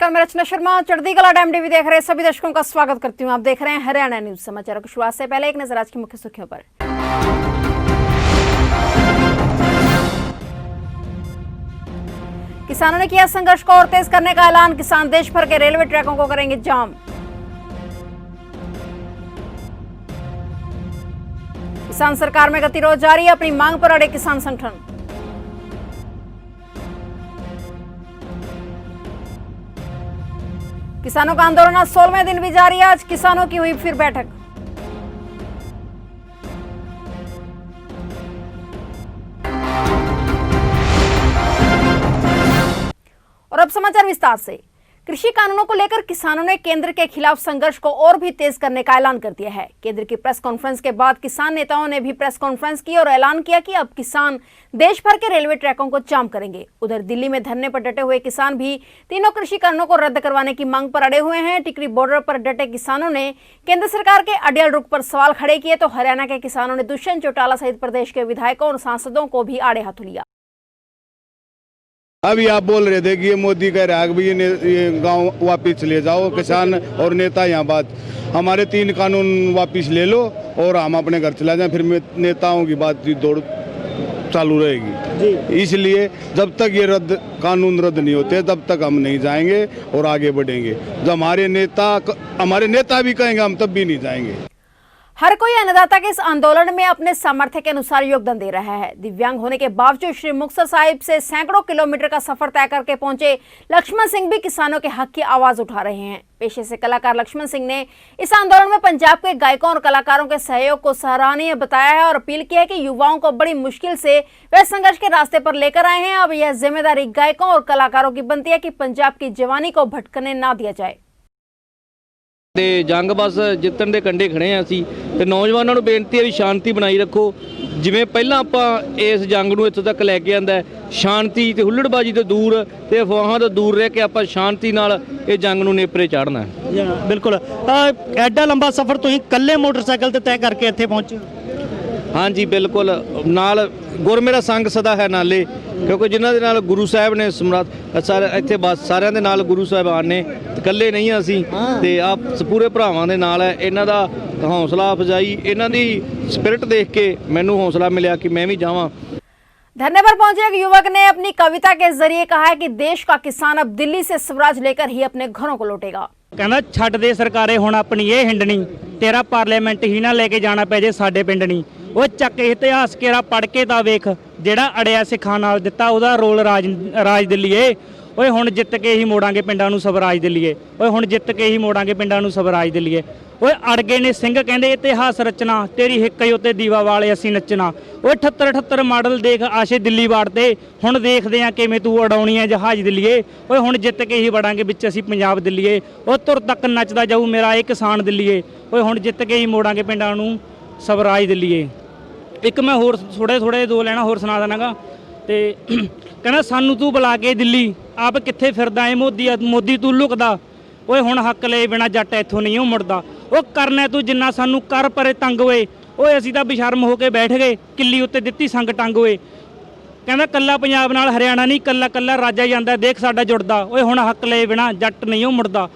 नमस्कार, मैं रचना शर्मा चढ़ती कला टाइम टीवी देख रहे सभी दर्शकों का स्वागत करती हूं। आप देख रहे हैं हरियाणा न्यूज। समाचारों की शुरुआत से पहले एक नजर आज की मुख्य सुर्खियों पर। किसानों ने किया संघर्ष को और तेज करने का ऐलान। किसान देश भर के रेलवे ट्रैकों को करेंगे जाम। किसान सरकार में गतिरोध जारी, अपनी मांग पर अड़े किसान संगठन। किसानों का आंदोलन आज 16वें दिन भी जारी है। आज किसानों की हुई फिर बैठक। और अब समाचार विस्तार से। कृषि कानूनों को लेकर किसानों ने केंद्र के खिलाफ संघर्ष को और भी तेज करने का ऐलान कर दिया है। केंद्र की प्रेस कॉन्फ्रेंस के बाद किसान नेताओं ने भी प्रेस कॉन्फ्रेंस की और ऐलान किया कि अब किसान देश भर के रेलवे ट्रैकों को जाम करेंगे। उधर दिल्ली में धरने पर डटे हुए किसान भी तीनों कृषि कानूनों को रद्द करवाने की मांग पर अड़े हुए हैं। टिकरी बॉर्डर पर डटे किसानों ने केंद्र सरकार के अड़ियल रुख पर सवाल खड़े किए तो हरियाणा के किसानों ने दुष्यंत चौटाला सहित प्रदेश के विधायकों और सांसदों को भी आड़े हाथों लिया। अभी आप बोल रहे थे कि ये मोदी कह रहा है कि ये गांव वापस ले जाओ, किसान और नेता यहाँ बात, हमारे 3 कानून वापस ले लो और हम अपने घर चला जाएं, फिर नेताओं की बात की दौड़ चालू रहेगी। इसलिए जब तक ये कानून रद्द नहीं होते तब तक हम नहीं जाएंगे और आगे बढ़ेंगे। जब हमारे नेता भी कहेंगे हम तब भी नहीं जाएंगे। हर कोई अन्नदाता के इस आंदोलन में अपने सामर्थ्य के अनुसार योगदान दे रहा है। दिव्यांग होने के बावजूद श्री मुक्तसर साहिब से सैकड़ों किलोमीटर का सफर तय करके पहुंचे लक्ष्मण सिंह भी किसानों के हक की आवाज उठा रहे हैं। पेशे से कलाकार लक्ष्मण सिंह ने इस आंदोलन में पंजाब के गायकों और कलाकारों के सहयोग को सराहनीय बताया है और अपील की है कि युवाओं को बड़ी मुश्किल से वे संघर्ष के रास्ते पर लेकर आए हैं। अब यह जिम्मेदारी गायकों और कलाकारों की बनती है कि पंजाब की जवानी को भटकने ना दिया जाए। ਤੇ ਜੰਗ ਬਸ ਜਿੱਤਣ ਦੇ ਕੰਢੇ ਖੜੇ ਆ ਅਸੀਂ ਤੇ ਨੌਜਵਾਨਾਂ ਨੂੰ ਬੇਨਤੀ ਹੈ ਵੀ ਸ਼ਾਂਤੀ ਬਣਾਈ ਰੱਖੋ। ਜਿਵੇਂ ਪਹਿਲਾਂ ਆਪਾਂ ਇਸ ਜੰਗ ਨੂੰ ਇੱਥੋਂ ਤੱਕ ਲੈ ਕੇ ਆਂਦਾ, ਸ਼ਾਂਤੀ ਤੇ ਹੁੱਲੜਬਾਜੀ ਤੋਂ ਦੂਰ ਤੇ ਅਫਵਾਹਾਂ ਤੋਂ ਦੂਰ ਰਹਿ ਕੇ ਆਪਾਂ ਸ਼ਾਂਤੀ ਨਾਲ ਇਹ ਜੰਗ ਨੂੰ ਨੇਪਰੇ ਚਾੜਨਾ ਹੈ। ਬਿਲਕੁਲ ਐਡਾ ਲੰਬਾ ਸਫ਼ਰ ਤੁਸੀਂ ਇਕੱਲੇ ਮੋਟਰਸਾਈਕਲ ਤੇ ਤੈਅ ਕਰਕੇ ਇੱਥੇ ਪਹੁੰਚੇ? ਹਾਂਜੀ ਬਿਲਕੁਲ, ਨਾਲ ਗੁਰਮੇਰਾ ਸੰਗ ਸਦਾ ਹੈ ਨਾਲੇ, ਕਿਉਂਕਿ ਜਿਨ੍ਹਾਂ ਦੇ ਨਾਲ ਗੁਰੂ ਸਾਹਿਬ ਨੇ ਸਮਰਾਟ ਸਾਰੇ ਇੱਥੇ ਬਸ ਸਾਰਿਆਂ ਦੇ ਨਾਲ ਗੁਰੂ ਸਾਹਿਬਾਨ ਨੇ, ਇਕੱਲੇ ਨਹੀਂ ਅਸੀਂ ਤੇ ਆਪ ਪੂਰੇ ਭਰਾਵਾਂ ਦੇ ਨਾਲ ਹੈ। ਇਹਨਾਂ ਦਾ ਹੌਸਲਾ ਅਫਜ਼ਾਈ, ਇਹਨਾਂ ਦੀ ਸਪਿਰਿਟ ਦੇਖ ਕੇ ਮੈਨੂੰ ਹੌਸਲਾ मिला कि मैं भी जावां। धरने पर पहुंचे एक युवक ने अपनी कविता के जरिए कहा है कि देश का किसान अब दिल्ली से स्वराज लेकर ही अपने घरों को लौटेगा। ਕਹਿੰਦਾ ਛੱਡ ਦੇ ਸਰਕਾਰੇ ਹੁਣ ਆਪਣੀ ਇਹ ਹਿੰਡਣੀ, ਤੇਰਾ ਪਾਰਲੀਮੈਂਟ ਹੀ ਨਾ ਲੈ ਕੇ ਜਾਣਾ ਪੈ ਜੇ ਸਾਡੇ ਪਿੰਡ ਨਹੀਂ। ਉਹ ਚੱਕ ਇਤਿਹਾਸ ਕੇਰਾ ਪੜ੍ਹ ਕੇ ਤਾਂ ਵੇਖ, ਜਿਹੜਾ ਅੜਿਆ ਸਿੱਖਾਂ ਨਾਲ ਦਿੱਤਾ ਉਹਦਾ ਰੋਲ ਰਾਜ ਦਿੱਲੀਏ। ਓਏ ਹੁਣ ਜਿੱਤ ਕੇ ਹੀ ਮੋੜਾਂਗੇ ਪਿੰਡਾਂ ਨੂੰ ਸਵਰਾਜ ਦਿੱਲੀਏ। ਓਏ ਹੁਣ ਜਿੱਤ ਕੇ ਹੀ ਮੋੜਾਂਗੇ ਪਿੰਡਾਂ ਨੂੰ ਸਵਰਾਜ ਦਿੱਲੀਏ। ਓਏ ਅੜ ਗਏ ਨੇ ਸਿੰਘ ਕਹਿੰਦੇ ਇਤਿਹਾਸ ਰਚਨਾ, ਤੇਰੀ ਹਿੱਕ ਉੱਤੇ ਦੀਵਾ ਵਾਲੇ ਅਸੀਂ ਨੱਚਣਾ। ਓਏ 78 ਮਾਡਲ ਦੇਖ ਆਸ਼ੇ ਦਿੱਲੀ ਵਾੜਦੇ, ਹੁਣ ਦੇਖਦੇ ਆ ਕਿਵੇਂ ਤੂੰ ਉਡਾਉਣੀ ਹੈ ਜਹਾਜ਼ ਦਿੱਲੀਏ। ਓਏ ਹੁਣ ਜਿੱਤ ਕੇ ਹੀ ਵੜਾਂਗੇ ਵਿੱਚ ਅਸੀਂ ਪੰਜਾਬ ਦਿੱਲੀਏ। ਉਹ ਤੁਰ ਤੱਕ ਨੱਚਦਾ ਜਾਊ ਮੇਰਾ ਇਹ ਕਿਸਾਨ ਦਿੱਲੀਏ। ਓਏ ਹੁਣ ਜਿੱਤ ਕੇ ਹੀ ਮੋੜਾਂਗੇ ਪਿੰਡਾਂ ਨੂੰ ਸਵਰਾਜ ਦਿੱਲੀਏ। ਇੱਕ ਮੈਂ ਹੋਰ ਥੋੜੇ 2 ਲੈਣਾ ਹੋਰ ਸੁਣਾ ਦੇਣਾਗਾ। ਤੇ ਕਹਿੰਦਾ ਸਾਨੂੰ ਤੂੰ ਬੁਲਾ ਕੇ ਦਿੱਲੀ, ਆਪ ਕਿੱਥੇ ਫਿਰਦਾ ਏ ਮੋਦੀ ਤੂੰ ਲੁਕਦਾ। ਓਏ ਹੁਣ ਹੱਕ ਲਏ ਬਿਨਾ ਜੱਟ ਇੱਥੋਂ ਨਹੀਂ ਉਹ ਮੁੜਦਾ। ਉਹ ਕਰਨਾ ਤੂੰ ਜਿੰਨਾ ਸਾਨੂੰ ਕਰ ਪਰੇ ਤੰਗ ਹੋਏ। ਓਏ ਅਸੀਂ ਤਾਂ ਬੇਸ਼ਰਮ ਹੋ ਕੇ ਬੈਠ ਗਏ, ਕਿੱਲੀ ਉੱਤੇ ਦਿੱਤੀ ਸੰਗ ਟੰਗ ਹੋਏ। ਕਹਿੰਦਾ ਕੱਲਾ ਪੰਜਾਬ ਨਾਲ ਹਰਿਆਣਾ ਨਹੀਂ, ਕੱਲਾ ਰਾਜਾ ਜਾਂਦਾ ਦੇਖ ਸਾਡਾ ਜੁੜਦਾ। ਓਏ ਹੁਣ ਹੱਕ ਲਏ ਬਿਨਾ ਜੱਟ ਨਹੀਂ ਉਹ ਮੁੜਦਾ।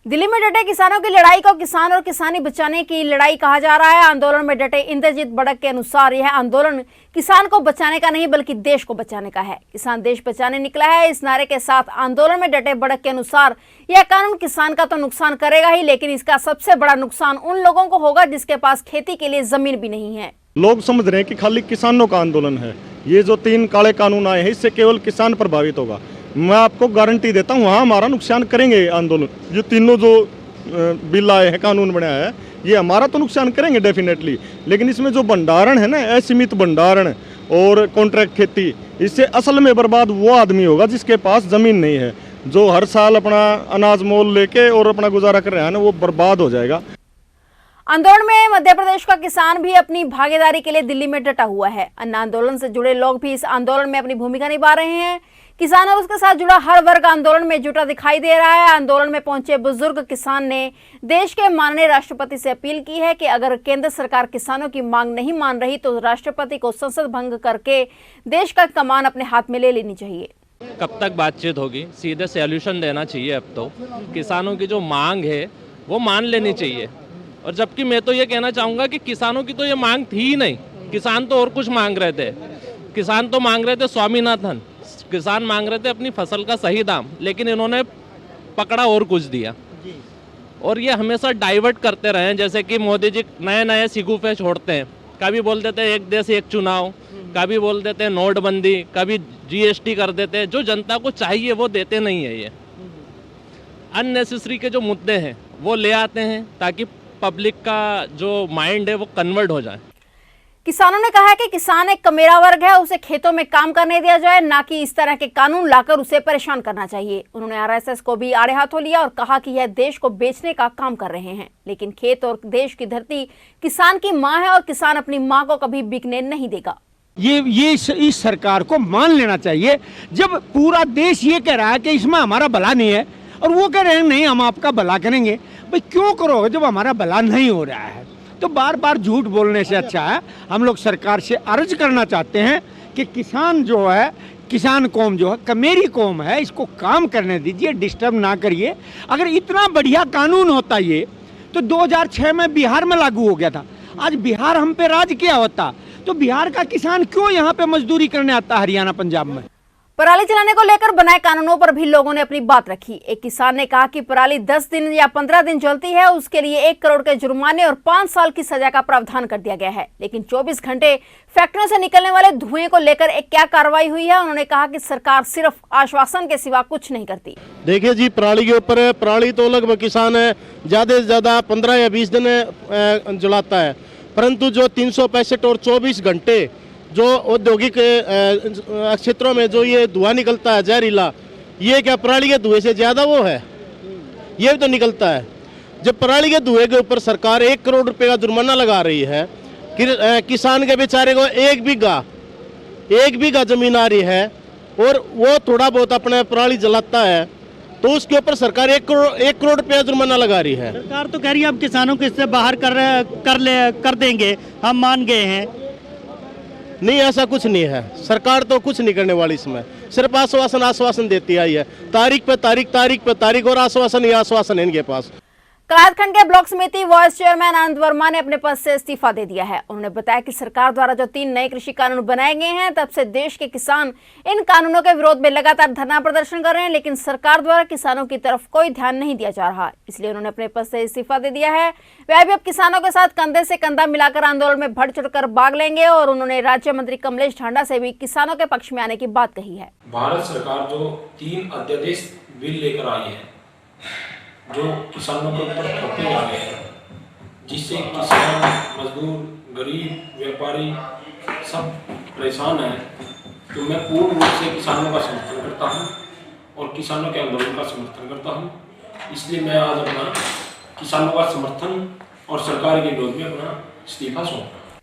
दिल्ली में डटे किसानों की लड़ाई को किसान और किसानी बचाने की लड़ाई कहा जा रहा है। आंदोलन में डटे इंद्रजीत बड़क के अनुसार यह आंदोलन किसान को बचाने का नहीं बल्कि देश को बचाने का है। किसान देश बचाने निकला है, इस नारे के साथ आंदोलन में डटे बड़क के अनुसार यह कानून किसान का तो नुकसान करेगा ही, लेकिन इसका सबसे बड़ा नुकसान उन लोगों को होगा जिसके पास खेती के लिए जमीन भी नहीं है। लोग समझ रहे हैं कि खाली किसानों का आंदोलन है। ये जो 3 काले कानून आए हैं इससे केवल किसान प्रभावित होगा। मैं आपको गारंटी देता हूँ हाँ हमारा नुकसान करेंगे आंदोलन। ये तीनों जो बिल आए हैं, कानून बनाया है, ये हमारा तो नुकसान करेंगे डेफिनेटली, लेकिन इसमें जो भंडारण है ना, असीमित भंडारण और कॉन्ट्रैक्ट खेती, इससे असल में बर्बाद वो आदमी होगा जिसके पास ज़मीन नहीं है, जो हर साल अपना अनाज मोल लेके और अपना गुजारा कर रहा है ना, वो बर्बाद हो जाएगा। आंदोलन में मध्य प्रदेश का किसान भी अपनी भागीदारी के लिए दिल्ली में डटा हुआ है। अन्य आंदोलन से जुड़े लोग भी इस आंदोलन में अपनी भूमिका निभा रहे हैं। किसान और उसके साथ जुड़ा हर वर्ग आंदोलन में जुटा दिखाई दे रहा है। आंदोलन में पहुंचे बुजुर्ग किसान ने देश के माननीय राष्ट्रपति से अपील की है कि अगर केंद्र सरकार किसानों की मांग नहीं मान रही तो राष्ट्रपति को संसद भंग करके देश का कमान अपने हाथ में ले लेनी चाहिए। कब तक बातचीत होगी? सीधे सॉल्यूशन देना चाहिए। अब तो किसानों की जो मांग है वो मान लेनी चाहिए। और जबकि मैं तो ये कहना चाहूँगा कि किसानों की तो ये मांग थी ही नहीं। किसान तो और कुछ मांग रहे थे। किसान तो मांग रहे थे स्वामीनाथन, किसान मांग रहे थे अपनी फसल का सही दाम, लेकिन इन्होंने पकड़ा और कुछ दिया। और ये हमेशा डाइवर्ट करते रहे, जैसे कि मोदी जी नए नए सिगुफे छोड़ते हैं। कभी बोल देते हैं एक देश एक चुनाव, कभी बोल देते हैं नोटबंदी, कभी जीएसटी कर देते हैं। जो जनता को चाहिए वो देते नहीं है। ये अननेसेसरी के जो मुद्दे हैं वो ले आते हैं ताकि पब्लिक का जो माइंड है वो कन्वर्ट हो जाए। किसानों ने कहा है कि किसान एक कमेरा वर्ग है, उसे खेतों में काम करने दिया जाए, ना कि इस तरह के कानून लाकर उसे परेशान करना चाहिए। उन्होंने आरएसएस को भी आड़े हाथों लिया और कहा कि यह देश को बेचने का काम कर रहे हैं, लेकिन खेत और देश की धरती किसान की मां है और किसान अपनी मां को कभी बिकने नहीं देगा। ये इस सरकार को मान लेना चाहिए। जब पूरा देश ये कह रहा है कि इसमें हमारा भला नहीं है और वो कह रहे हैं नहीं हम आपका भला करेंगे, भाई क्यों करोगे जब हमारा भला नहीं हो रहा है? तो बार बार झूठ बोलने से अच्छा है हम लोग सरकार से अर्ज करना चाहते हैं कि किसान जो है, किसान कौम जो है कमेरी कौम है, इसको काम करने दीजिए, डिस्टर्ब ना करिए। अगर इतना बढ़िया कानून होता ये तो 2006 में बिहार में लागू हो गया था। आज बिहार हम पे राज किया होता तो बिहार का किसान क्यों यहाँ पे मजदूरी करने आता हरियाणा पंजाब में? पराली जलाने को लेकर बनाए कानूनों पर भी लोगों ने अपनी बात रखी। एक किसान ने कहा कि पराली 10 दिन या 15 दिन जलती है, उसके लिए 1 करोड़ के जुर्माने और 5 साल की सजा का प्रावधान कर दिया गया है। लेकिन 24 घंटे फैक्ट्रियों से निकलने वाले धुएं को लेकर एक क्या कार्रवाई हुई है? उन्होंने कहा कि सरकार सिर्फ आश्वासन के सिवा कुछ नहीं करती। देखिए जी, पराली के ऊपर पराली तो लगभग किसान ज्यादा से ज्यादा 15 या 20 दिन जलाता है, परंतु जो 365 और 24 घंटे जो औद्योगिक क्षेत्रों में जो ये धुआं निकलता है जहरीला, ये क्या पराली के धुएं से ज्यादा वो है? ये भी तो निकलता है। जब पराली के धुएं के ऊपर सरकार 1 करोड़ रुपए का जुर्माना लगा रही है, किसान के बेचारे को एक बीघा जमीन आ रही है और वो थोड़ा बहुत अपने पराली जलाता है, तो उसके ऊपर सरकार 1 करोड़ रुपया जुर्माना लगा रही है। सरकार तो कह रही है अब किसानों को इससे बाहर कर देंगे, हम मान गए हैं। नहीं, ऐसा कुछ नहीं है। सरकार तो कुछ नहीं करने वाली इसमें, सिर्फ आश्वासन देती आई है। तारीख पे तारीख और आश्वासन ही आश्वासन है इनके पास। कायदखंड के ब्लॉक समिति वाइस चेयरमैन आनंद वर्मा ने अपने पद से इस्तीफा दे दिया है। उन्होंने बताया कि सरकार द्वारा जो 3 नए कृषि कानून बनाए गए हैं, तब से देश के किसान इन कानूनों के विरोध में लगातार धरना प्रदर्शन कर रहे हैं, लेकिन सरकार द्वारा किसानों की तरफ कोई ध्यान नहीं दिया जा रहा, इसलिए उन्होंने अपने पद से इस्तीफा दे दिया है। वह भी अब किसानों के साथ कंधे से कंधा मिलाकर आंदोलन में बढ़ चढ़कर भाग लेंगे और उन्होंने राज्य मंत्री कमलेश ढांडा से भी किसानों के पक्ष में आने की बात कही है। भारत सरकार जो 3 अध्यादेश बिल लेकर आई है जो किसानों के ऊपर थोपे जा रहे हैं, जिससे किसान, मजदूर, गरीब, व्यापारी सब परेशान हैं, तो मैं पूर्ण रूप से किसानों का समर्थन करता हूं और किसानों के आंदोलन का समर्थन करता हूं। इसलिए मैं आज अपना किसानों का समर्थन और सरकार के विरोध में अपना इस्तीफा सौंपा।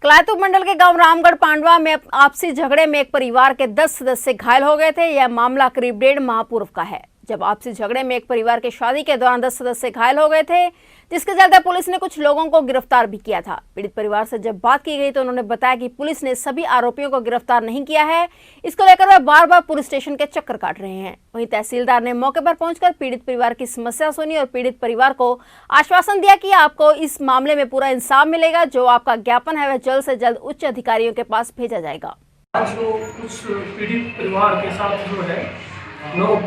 कलायत उपमंडल के गांव रामगढ़ पांडवा में आपसी झगड़े में एक परिवार के 10 सदस्य घायल हो गए थे। यह मामला करीब 1.5 माह पूर्व का है, जब आपसी झगड़े में एक परिवार के शादी के दौरान 10 सदस्य घायल हो गए थे, जिसके चलते पुलिस ने कुछ लोगों को गिरफ्तार भी किया था। पीड़ित परिवार से जब बात की गई तो उन्होंने बताया कि पुलिस ने सभी आरोपियों को गिरफ्तार नहीं किया है। इसको लेकर वह बार बार पुलिस स्टेशन के चक्कर काट रहे हैं। वहीं तहसीलदार ने मौके पर पहुंचकर पीड़ित परिवार की समस्या सुनी और पीड़ित परिवार को आश्वासन दिया कि आपको इस मामले में पूरा इंसाफ मिलेगा, जो आपका ज्ञापन है वह जल्द से जल्द उच्च अधिकारियों के पास भेजा जाएगा। आज जो कुछ पीड़ित परिवार के साथ जो है लोग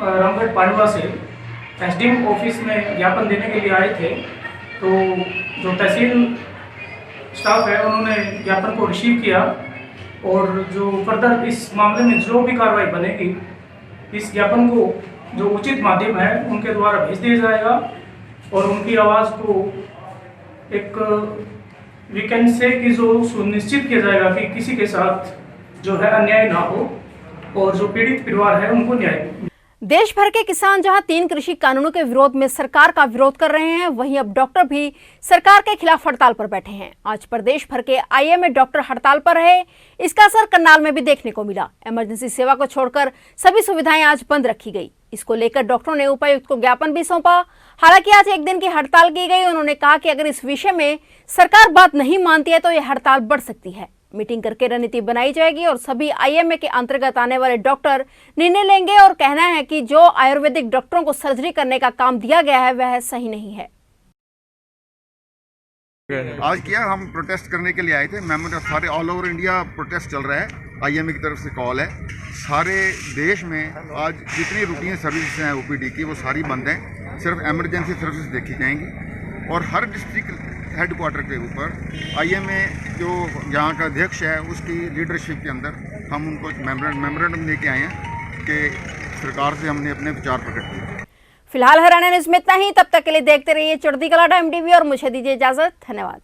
रामगढ़ पांडवा से एसडीएम ऑफिस में ज्ञापन देने के लिए आए थे, तो जो तहसील स्टाफ है उन्होंने ज्ञापन को रिसीव किया और जो फर्दर इस मामले में जो भी कार्रवाई बनेगी, इस ज्ञापन को जो उचित माध्यम है उनके द्वारा भेज दिया जाएगा और उनकी आवाज़ को एक वीकेंड से कि जो सुनिश्चित किया जाएगा कि किसी के साथ जो है अन्याय ना हो और जो पीड़ित परिवार है उनको न्याय। देश भर के किसान जहां 3 कृषि कानूनों के विरोध में सरकार का विरोध कर रहे हैं, वहीं अब डॉक्टर भी सरकार के खिलाफ हड़ताल पर बैठे हैं। आज प्रदेश भर के आईएमए डॉक्टर हड़ताल पर रहे। इसका असर करनाल में भी देखने को मिला। इमरजेंसी सेवा को छोड़कर सभी सुविधाएं आज बंद रखी गई। इसको लेकर डॉक्टरों ने उपायुक्त को ज्ञापन भी सौंपा। हालांकि आज 1 दिन की हड़ताल की गई। उन्होंने कहा कि अगर इस विषय में सरकार बात नहीं मानती है तो यह हड़ताल बढ़ सकती है। मीटिंग करके रणनीति बनाई जाएगी और सभी आईएमए के अंतर्गत आने वाले डॉक्टर निर्णय लेंगे और कहना है कि जो आयुर्वेदिक डॉक्टरों को सर्जरी करने का काम दिया गया है वह सही नहीं है। आज किया हम प्रोटेस्ट करने के लिए आए थे। मेंबर सारे ऑल ओवर इंडिया प्रोटेस्ट चल रहा है, आईएमए की तरफ से कॉल है। सारे देश में आज जितनी रूटीन सर्विसेज हैं ओपीडी की वो सारी बंद हैं, सिर्फ एमरजेंसी सर्विसेज देखी जाएंगी। और हर डिस्ट्रिक्ट हेडक्वार्टर के ऊपर आईएमए जो यहाँ का अध्यक्ष है उसकी लीडरशिप के अंदर हम उनको मेमोरेंडम लेके आए हैं कि सरकार से हमने अपने विचार प्रकट किए। फिलहाल हरियाणा न्यूज में इतना ही। तब तक के लिए देखते रहिए चढ़ती कला टाइम टीवी और मुझे दीजिए इजाजत। धन्यवाद।